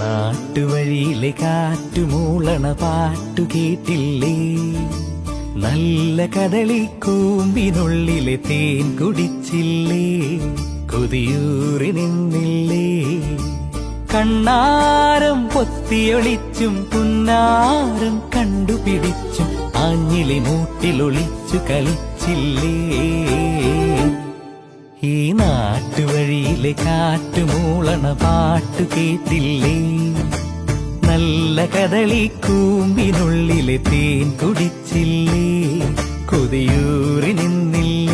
നാട്ടുവഴിയിലെ കാറ്റുമൂളണ പാട്ടു കേട്ടില്ലേ? നല്ല കദളിക്കൂമ്പിനുള്ളിലെ തേൻ കുടിച്ചില്ലേ? കൊതിയൂറി നിന്നില്ലേ? കണ്ണാരം പൊത്തിയൊളിച്ചും പുന്നാരം കണ്ടുപിടിച്ചും ആഞ്ഞിലി മൂട്ടിലൊളിച്ചു കളിച്ചില്ലേ? ഈ നാട്ടുവഴിയിലെ കാറ്റുമൂളണ പാട്ടു കേട്ടില്ലേ? നല്ല കദളിക്കൂമ്പിനുള്ളിലെ തേൻ കുടിച്ചില്ലേ? കൊതിയൂറി നിന്നില്ലേ?